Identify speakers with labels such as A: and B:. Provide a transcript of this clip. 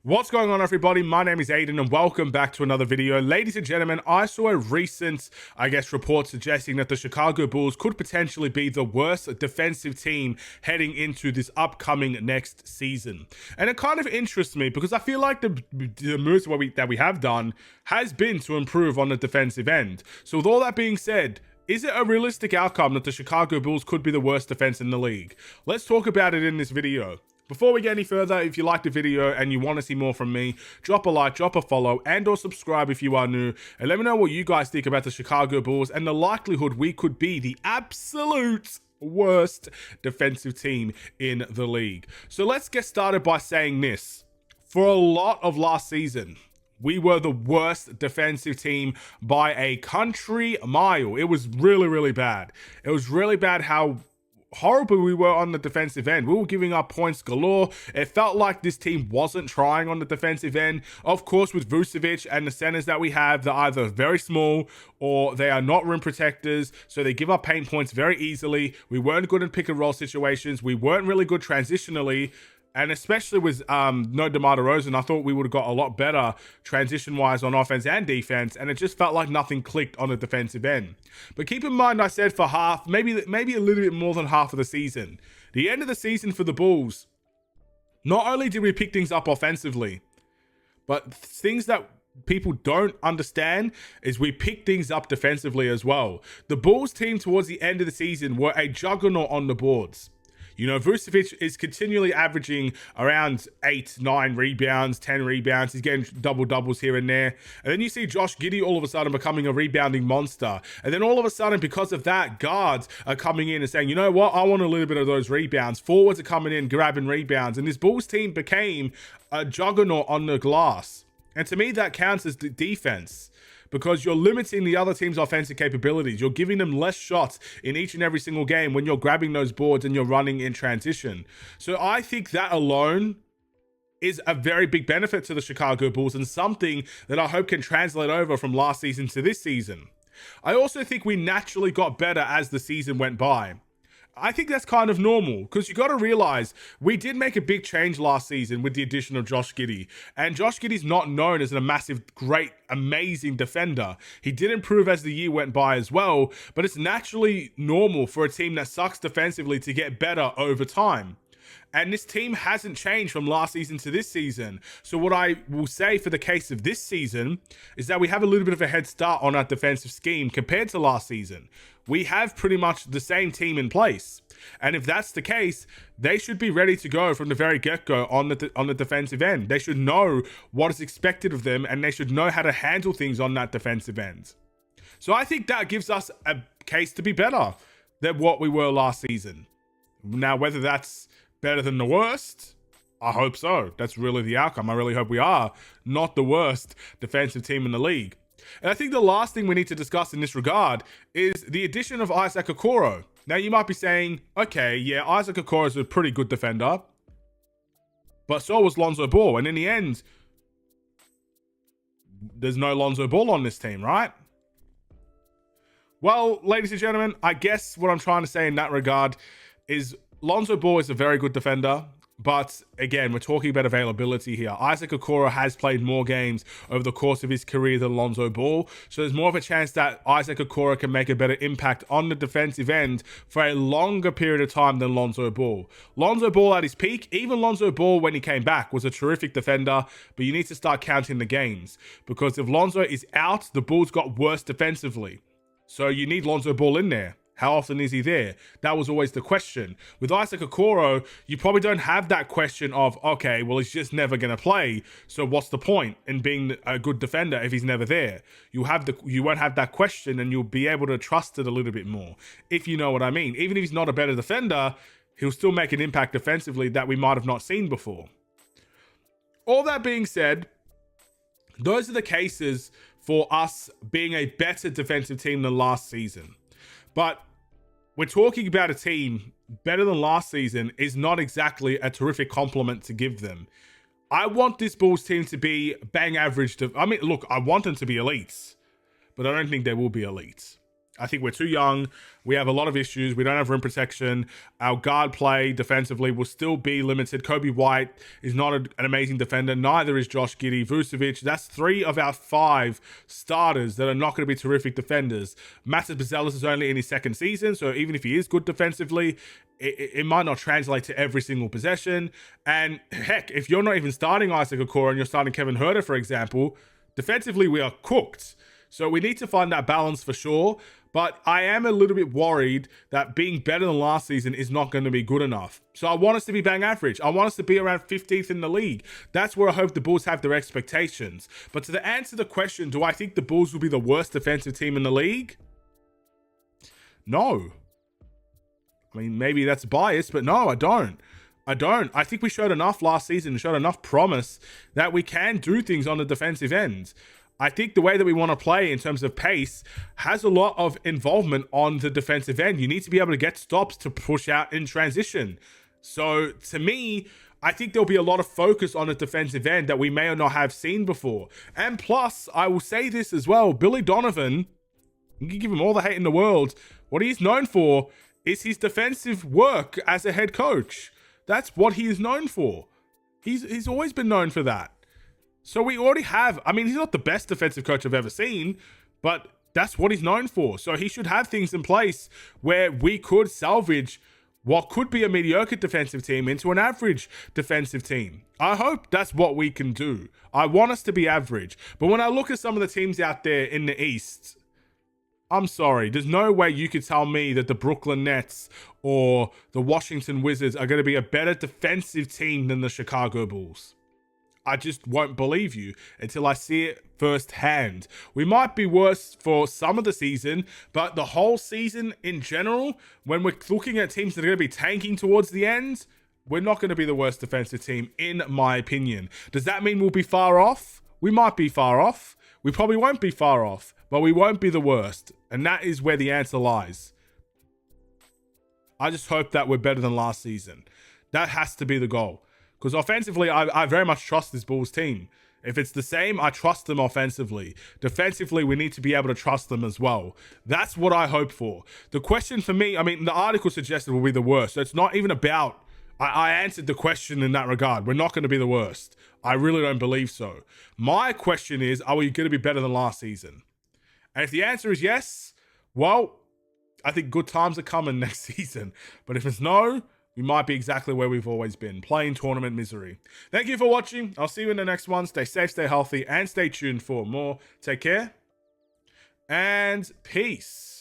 A: What's going on, everybody? My name is Aiden and welcome back to another video. Ladies and gentlemen, I saw a recent, report suggesting that the Chicago Bulls could potentially be the worst defensive team heading into this upcoming next season. And it kind of interests me because I feel like the moves that we have done has been to improve on the defensive end. So with all that being said, is it a realistic outcome that the Chicago Bulls could be the worst defense in the league? Let's talk about it in this video. Before we get any further, if you like the video and you want to see more from me, drop a like, drop a follow, and or subscribe if you are new, and let me know what you guys think about the Chicago Bulls and the likelihood we could be the absolute worst defensive team in the league. So let's get started by saying this. For a lot of last season, we were the worst defensive team by a country mile. It was really, really bad. It was really bad how horrible we were on the defensive end. We were giving up points galore. It felt like this team wasn't trying on the defensive end. Of course, with Vucevic and the centers that we have, they're either very small or they are not rim protectors, so they give up paint points very easily. We weren't good in pick and roll situations. We weren't really good transitionally. And especially with no DeMar DeRozan, I thought we would have got a lot better transition-wise on offense and defense, and it just felt like nothing clicked on the defensive end. But keep in mind, I said for half, maybe a little bit more than half of the season. The end of the season for the Bulls, not only did we pick things up offensively, but things that people don't understand is we picked things up defensively as well. The Bulls team towards the end of the season were a juggernaut on the boards. You know, Vucevic is continually averaging around 8, 9 rebounds, 10 rebounds. He's getting double-doubles here and there. And then you see Josh Giddey all of a sudden becoming a rebounding monster. And then all of a sudden, because of that, guards are coming in and saying, you know what, I want a little bit of those rebounds. Forwards are coming in, grabbing rebounds. And this Bulls team became a juggernaut on the glass. And to me, that counts as the defense, because you're limiting the other team's offensive capabilities. You're giving them less shots in each and every single game when you're grabbing those boards and you're running in transition. So I think that alone is a very big benefit to the Chicago Bulls and something that I hope can translate over from last season to this season. I also think we naturally got better as the season went by. I think that's kind of normal because you got to realize we did make a big change last season with the addition of Josh Giddey. And Josh Giddey's not known as a massive, great, amazing defender. He did improve as the year went by as well, but it's naturally normal for a team that sucks defensively to get better over time. And this team hasn't changed from last season to this season. So what I will say for the case of this season is that we have a little bit of a head start on our defensive scheme compared to last season. We have pretty much the same team in place. And if that's the case, they should be ready to go from the very get-go on the defensive end. They should know what is expected of them, and they should know how to handle things on that defensive end. So I think that gives us a case to be better than what we were last season. Now, whether that's better than the worst, I hope so. That's really the outcome. I really hope we are not the worst defensive team in the league. And I think the last thing we need to discuss in this regard is the addition of Isaac Okoro. Now, you might be saying, okay, yeah, Isaac Okoro is a pretty good defender, but so was Lonzo Ball. And in the end, there's no Lonzo Ball on this team, right? Well, ladies and gentlemen, I guess what I'm trying to say in that regard is Lonzo Ball is a very good defender, but again, we're talking about availability here. Isaac Okoro has played more games over the course of his career than Lonzo Ball, so there's more of a chance that Isaac Okoro can make a better impact on the defensive end for a longer period of time than Lonzo Ball. Lonzo Ball at his peak, even Lonzo Ball when he came back, was a terrific defender, but you need to start counting the games, because if Lonzo is out, the Bulls got worse defensively. So you need Lonzo Ball in there. How often is he there? That was always the question. With Isaac Okoro, you probably don't have that question of, okay, well, he's just never going to play. So what's the point in being a good defender if he's never there? You won't have that question, and you'll be able to trust it a little bit more, if you know what I mean. Even if he's not a better defender, he'll still make an impact defensively that we might have not seen before. All that being said, those are the cases for us being a better defensive team than last season. But we're talking about a team better than last season is not exactly a terrific compliment to give them. I want this Bulls team to be bang average. I mean, look, I want them to be elites, but I don't think they will be elites. I think we're too young. We have a lot of issues. We don't have rim protection. Our guard play defensively will still be limited. Kobe White is not an amazing defender. Neither is Josh Giddey. Vucevic, that's 3 of our 5 starters that are not going to be terrific defenders. Matas Buzelis is only in his 2nd season, so even if he is good defensively, it might not translate to every single possession. And heck, if you're not even starting Isaac Okoro and you're starting Kevin Huerter, for example, defensively we are cooked. So we need to find that balance for sure. But I am a little bit worried that being better than last season is not going to be good enough. So I want us to be bang average. I want us to be around 15th in the league. That's where I hope the Bulls have their expectations. But to answer the question, do I think the Bulls will be the worst defensive team in the league? No. I mean, maybe that's biased, but no, I don't. I think we showed enough last season, showed enough promise that we can do things on the defensive end. I think the way that we want to play in terms of pace has a lot of involvement on the defensive end. You need to be able to get stops to push out in transition. So to me, I think there'll be a lot of focus on the defensive end that we may or not have seen before. And plus, I will say this as well, Billy Donovan, you can give him all the hate in the world. What he's known for is his defensive work as a head coach. That's what he is known for. He's always been known for that. So we already have, I mean, he's not the best defensive coach I've ever seen, but that's what he's known for. So he should have things in place where we could salvage what could be a mediocre defensive team into an average defensive team. I hope that's what we can do. I want us to be average. But when I look at some of the teams out there in the East, I'm sorry, there's no way you could tell me that the Brooklyn Nets or the Washington Wizards are going to be a better defensive team than the Chicago Bulls. I just won't believe you until I see it firsthand. We might be worse for some of the season, but the whole season in general, when we're looking at teams that are going to be tanking towards the end, we're not going to be the worst defensive team, in my opinion. Does that mean we'll be far off? We might be far off. We probably won't be far off, but we won't be the worst. And that is where the answer lies. I just hope that we're better than last season. That has to be the goal. Because offensively, I very much trust this Bulls team. If it's the same, I trust them offensively. Defensively, we need to be able to trust them as well. That's what I hope for. The question for me, I mean, the article suggested we'll be the worst. So it's not even about, I answered the question in that regard. We're not going to be the worst. I really don't believe so. My question is, are we going to be better than last season? And if the answer is yes, well, I think good times are coming next season. But if it's no, we might be exactly where we've always been, playing tournament misery. Thank you for watching. I'll see you in the next one. Stay safe, stay healthy, and stay tuned for more. Take care, and peace.